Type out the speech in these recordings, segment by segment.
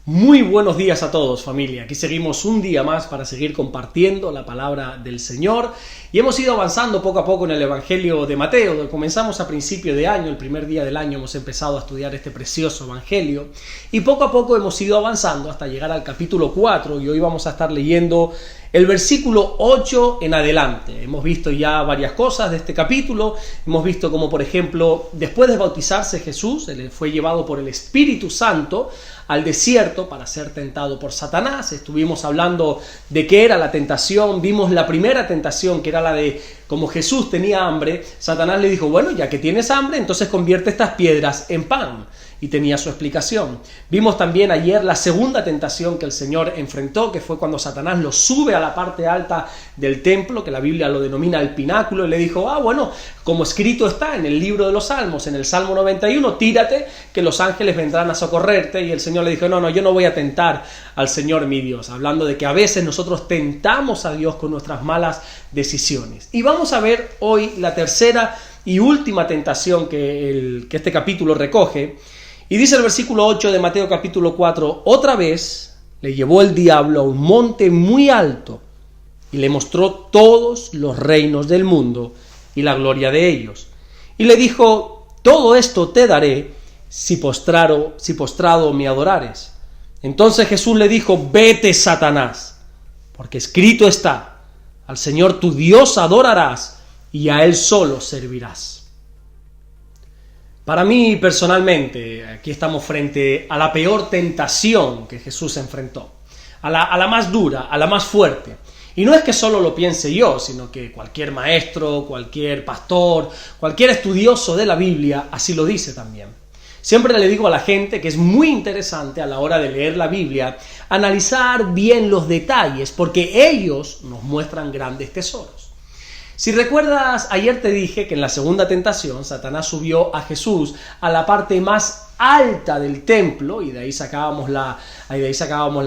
Muy buenos días a todos, familia. Aquí seguimos un día más para seguir compartiendo la palabra del Señor y hemos ido avanzando poco a poco en el Evangelio de Mateo. Comenzamos a principio de año, el primer día del año hemos empezado a estudiar este precioso Evangelio y poco a poco hemos ido avanzando hasta llegar al capítulo 4 y hoy vamos a estar leyendo el versículo 8 en adelante. Hemos visto ya varias cosas de este capítulo, hemos visto como por ejemplo, después de bautizarse Jesús, él fue llevado por el Espíritu Santo al desierto para ser tentado por Satanás. Estuvimos hablando de qué era la tentación, vimos la primera tentación que era la de como Jesús tenía hambre, Satanás le dijo, bueno, ya que tienes hambre, entonces convierte estas piedras en pan. Y tenía su explicación. Vimos también ayer la segunda tentación que el Señor enfrentó, que fue cuando Satanás lo sube a la parte alta del templo, que la Biblia lo denomina el pináculo, y le dijo, bueno, como escrito está en el libro de los Salmos, en el Salmo 91, tírate, que los ángeles vendrán a socorrerte. Y el Señor le dijo, no, yo no voy a tentar al Señor mi Dios, hablando de que a veces nosotros tentamos a Dios con nuestras malas decisiones. Y vamos a ver hoy la tercera y última tentación que este capítulo recoge. Y dice el versículo 8 de Mateo capítulo 4, otra vez le llevó el diablo a un monte muy alto y le mostró todos los reinos del mundo y la gloria de ellos. Y le dijo, todo esto te daré si postrado me adorares. Entonces Jesús le dijo, vete, Satanás, porque escrito está, al Señor tu Dios adorarás y a Él solo servirás. Para mí, personalmente, aquí estamos frente a la peor tentación que Jesús enfrentó, a la más dura, a la más fuerte. Y no es que solo lo piense yo, sino que cualquier maestro, cualquier pastor, cualquier estudioso de la Biblia así lo dice también. Siempre le digo a la gente que es muy interesante a la hora de leer la Biblia analizar bien los detalles, porque ellos nos muestran grandes tesoros. Si recuerdas, ayer te dije que en la segunda tentación Satanás subió a Jesús a la parte más alta del templo y de ahí sacábamos la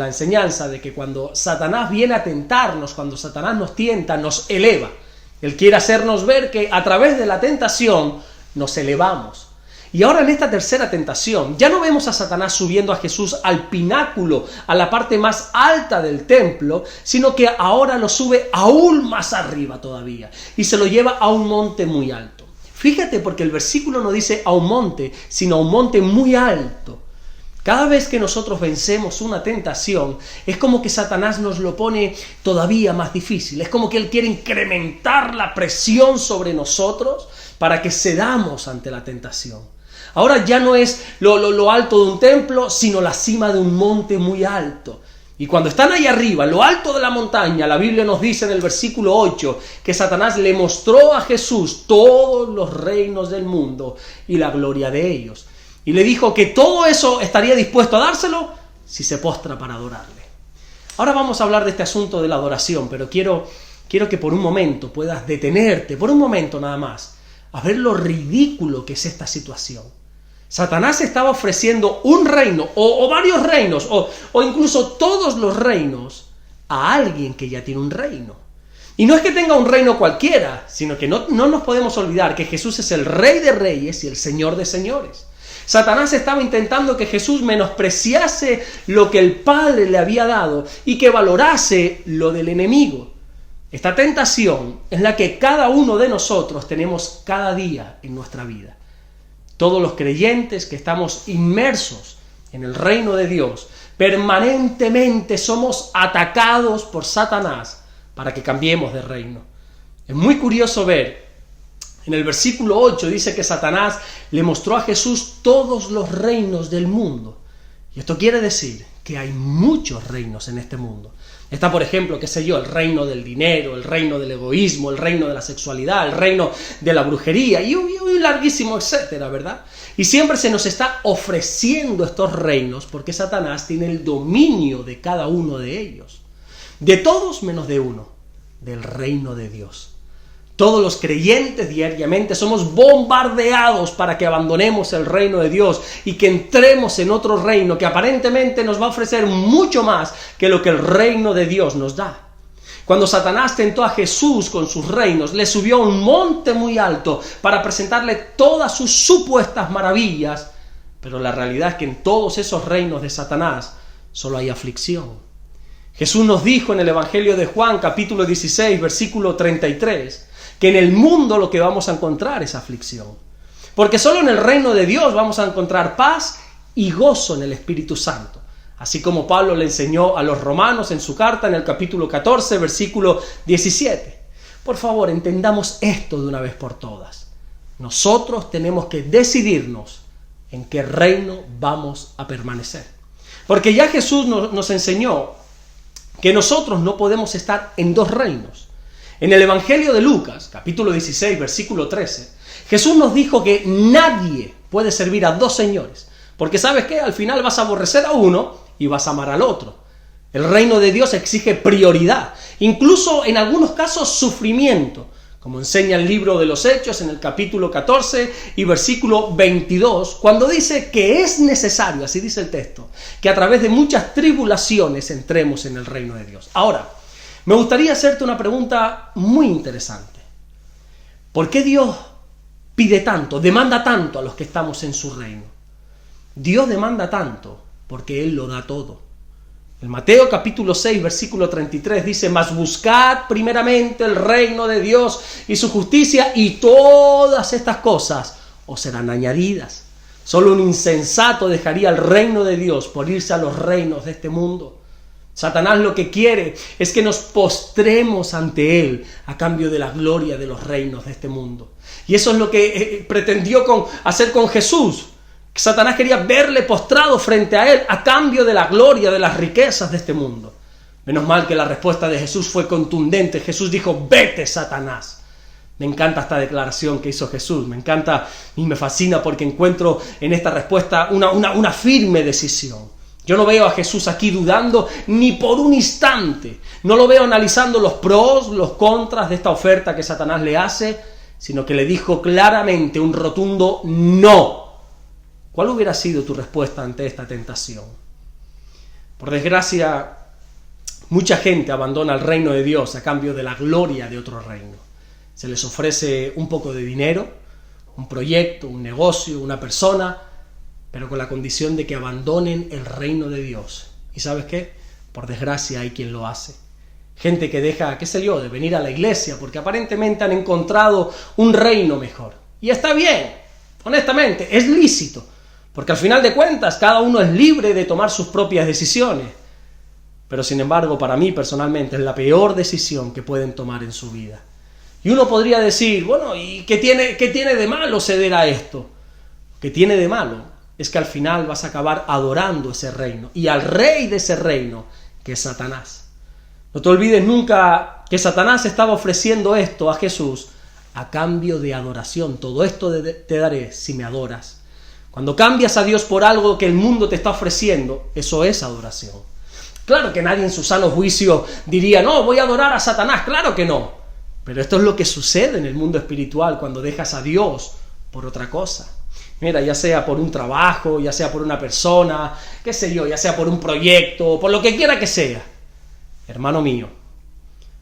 enseñanza de que cuando Satanás viene a tentarnos, cuando Satanás nos tienta, nos eleva. Él quiere hacernos ver que a través de la tentación nos elevamos. Y ahora en esta tercera tentación, ya no vemos a Satanás subiendo a Jesús al pináculo, a la parte más alta del templo, sino que ahora lo sube aún más arriba todavía y se lo lleva a un monte muy alto. Fíjate, porque el versículo no dice a un monte, sino a un monte muy alto. Cada vez que nosotros vencemos una tentación, es como que Satanás nos lo pone todavía más difícil. Es como que él quiere incrementar la presión sobre nosotros para que cedamos ante la tentación. Ahora ya no es lo alto de un templo, sino la cima de un monte muy alto. Y cuando están ahí arriba, lo alto de la montaña, la Biblia nos dice en el versículo 8 que Satanás le mostró a Jesús todos los reinos del mundo y la gloria de ellos. Y le dijo que todo eso estaría dispuesto a dárselo si se postra para adorarle. Ahora vamos a hablar de este asunto de la adoración, pero quiero que por un momento puedas detenerte, por un momento nada más, a ver lo ridículo que es esta situación. Satanás estaba ofreciendo un reino, o varios reinos, o incluso todos los reinos, a alguien que ya tiene un reino. Y no es que tenga un reino cualquiera, sino que no nos podemos olvidar que Jesús es el Rey de Reyes y el Señor de Señores. Satanás estaba intentando que Jesús menospreciase lo que el Padre le había dado y que valorase lo del enemigo. Esta tentación es la que cada uno de nosotros tenemos cada día en nuestra vida. Todos los creyentes que estamos inmersos en el reino de Dios, permanentemente somos atacados por Satanás para que cambiemos de reino. Es muy curioso ver, en el versículo 8 dice que Satanás le mostró a Jesús todos los reinos del mundo. Y esto quiere decir que hay muchos reinos en este mundo. Está, por ejemplo, el reino del dinero, el reino del egoísmo, el reino de la sexualidad, el reino de la brujería y un larguísimo etcétera, ¿verdad? Y siempre se nos está ofreciendo estos reinos porque Satanás tiene el dominio de cada uno de ellos. De todos menos de uno, del reino de Dios. Todos los creyentes diariamente somos bombardeados para que abandonemos el reino de Dios y que entremos en otro reino que aparentemente nos va a ofrecer mucho más que lo que el reino de Dios nos da. Cuando Satanás tentó a Jesús con sus reinos, le subió a un monte muy alto para presentarle todas sus supuestas maravillas, pero la realidad es que en todos esos reinos de Satanás solo hay aflicción. Jesús nos dijo en el Evangelio de Juan, capítulo 16, versículo 33, que en el mundo lo que vamos a encontrar es aflicción. Porque solo en el reino de Dios vamos a encontrar paz y gozo en el Espíritu Santo. Así como Pablo le enseñó a los romanos en su carta en el capítulo 14, versículo 17. Por favor, entendamos esto de una vez por todas. Nosotros tenemos que decidirnos en qué reino vamos a permanecer. Porque ya Jesús nos enseñó que nosotros no podemos estar en dos reinos. En el Evangelio de Lucas, capítulo 16, versículo 13, Jesús nos dijo que nadie puede servir a dos señores. Porque ¿sabes qué? Al final vas a aborrecer a uno y vas a amar al otro. El reino de Dios exige prioridad, incluso en algunos casos sufrimiento, como enseña el libro de los Hechos en el capítulo 14 y versículo 22, cuando dice que es necesario, así dice el texto, que a través de muchas tribulaciones entremos en el reino de Dios. Ahora, me gustaría hacerte una pregunta muy interesante. ¿Por qué Dios pide tanto, demanda tanto a los que estamos en su reino? Dios demanda tanto porque Él lo da todo. En Mateo capítulo 6, versículo 33 dice: mas buscad primeramente el reino de Dios y su justicia, y todas estas cosas os serán añadidas. Solo un insensato dejaría el reino de Dios por irse a los reinos de este mundo. Satanás lo que quiere es que nos postremos ante Él a cambio de la gloria de los reinos de este mundo. Y eso es lo que pretendió hacer con Jesús. Satanás quería verle postrado frente a Él a cambio de la gloria, de las riquezas de este mundo. Menos mal que la respuesta de Jesús fue contundente. Jesús dijo: vete, Satanás. Me encanta esta declaración que hizo Jesús. Me encanta y me fascina porque encuentro en esta respuesta una firme decisión. Yo no veo a Jesús aquí dudando ni por un instante. No lo veo analizando los pros, los contras de esta oferta que Satanás le hace, sino que le dijo claramente un rotundo no. ¿Cuál hubiera sido tu respuesta ante esta tentación? Por desgracia, mucha gente abandona el reino de Dios a cambio de la gloria de otro reino. Se les ofrece un poco de dinero, un proyecto, un negocio, una persona, pero con la condición de que abandonen el reino de Dios. ¿Y sabes qué? Por desgracia hay quien lo hace. Gente que deja, qué sé yo, de venir a la iglesia porque aparentemente han encontrado un reino mejor. Y está bien, honestamente, es lícito. Porque al final de cuentas cada uno es libre de tomar sus propias decisiones. Pero sin embargo, para mí personalmente es la peor decisión que pueden tomar en su vida. Y uno podría decir: bueno, ¿y qué tiene de malo ceder a esto? Lo que tiene de malo es que al final vas a acabar adorando ese reino y al rey de ese reino, que es Satanás. No te olvides nunca que Satanás estaba ofreciendo esto a Jesús a cambio de adoración. Todo esto te daré si me adoras. Cuando cambias a Dios por algo que el mundo te está ofreciendo, eso es adoración. Claro que nadie en su sano juicio diría: no, voy a adorar a Satanás. Claro que no. Pero esto es lo que sucede en el mundo espiritual cuando dejas a Dios por otra cosa. Mira, ya sea por un trabajo, ya sea por una persona, qué sé yo, ya sea por un proyecto, por lo que quiera que sea. Hermano mío,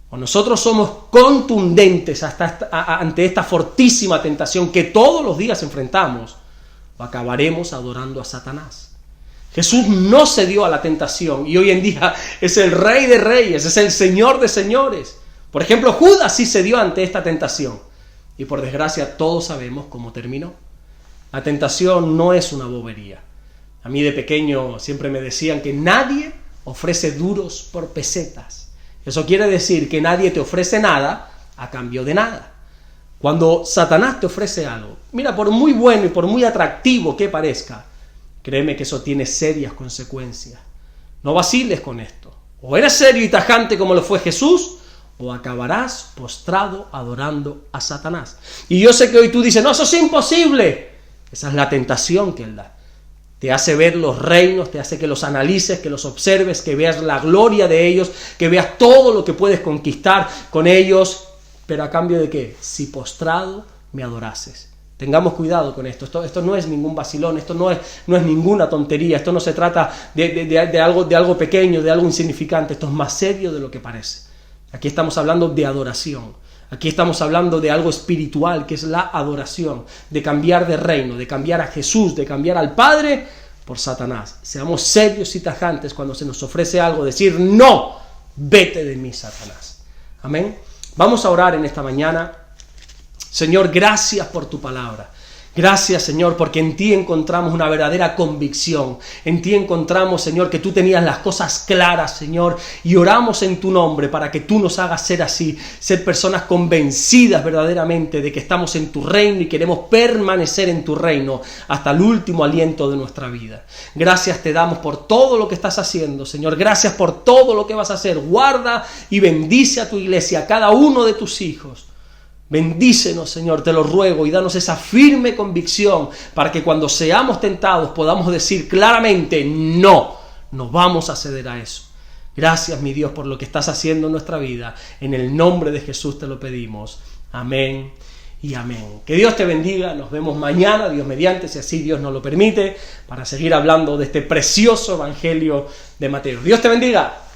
o nosotros somos contundentes ante esta fortísima tentación que todos los días enfrentamos, o acabaremos adorando a Satanás. Jesús no cedió a la tentación y hoy en día es el Rey de Reyes, es el Señor de Señores. Por ejemplo, Judas sí cedió ante esta tentación y por desgracia todos sabemos cómo terminó. La tentación no es una bobería. A mí de pequeño siempre me decían que nadie ofrece duros por pesetas. Eso quiere decir que nadie te ofrece nada a cambio de nada. Cuando Satanás te ofrece algo, mira, por muy bueno y por muy atractivo que parezca, créeme que eso tiene serias consecuencias. No vaciles con esto. O eres serio y tajante como lo fue Jesús, o acabarás postrado adorando a Satanás. Y yo sé que hoy tú dices: no, eso es imposible. Esa es la tentación que Él da. Te hace ver los reinos, te hace que los analices, que los observes, que veas la gloria de ellos, que veas todo lo que puedes conquistar con ellos. ¿Pero a cambio de qué? Si postrado me adorases. Tengamos cuidado con esto. Esto no es ningún vacilón, esto no es ninguna tontería, esto no se trata de algo pequeño, de algo insignificante, esto es más serio de lo que parece. Aquí estamos hablando de adoración, aquí estamos hablando de algo espiritual, que es la adoración, de cambiar de reino, de cambiar a Jesús, de cambiar al Padre por Satanás. Seamos serios y tajantes cuando se nos ofrece algo, decir no, vete de mí, Satanás. Amén. Vamos a orar en esta mañana. Señor, gracias por tu palabra. Gracias, Señor, porque en ti encontramos una verdadera convicción. En ti encontramos, Señor, que tú tenías las cosas claras, Señor, y oramos en tu nombre para que tú nos hagas ser así, ser personas convencidas verdaderamente de que estamos en tu reino y queremos permanecer en tu reino hasta el último aliento de nuestra vida. Gracias te damos por todo lo que estás haciendo, Señor. Gracias por todo lo que vas a hacer. Guarda y bendice a tu iglesia, a cada uno de tus hijos. Bendícenos, Señor, te lo ruego, y danos esa firme convicción para que cuando seamos tentados podamos decir claramente no vamos a ceder a eso. Gracias, mi Dios, por lo que estás haciendo en nuestra vida. En el nombre de Jesús te lo pedimos. Amén y amén. Que Dios te bendiga. Nos vemos mañana, Dios mediante, si así Dios nos lo permite, para seguir hablando de este precioso evangelio de Mateo. Dios te bendiga.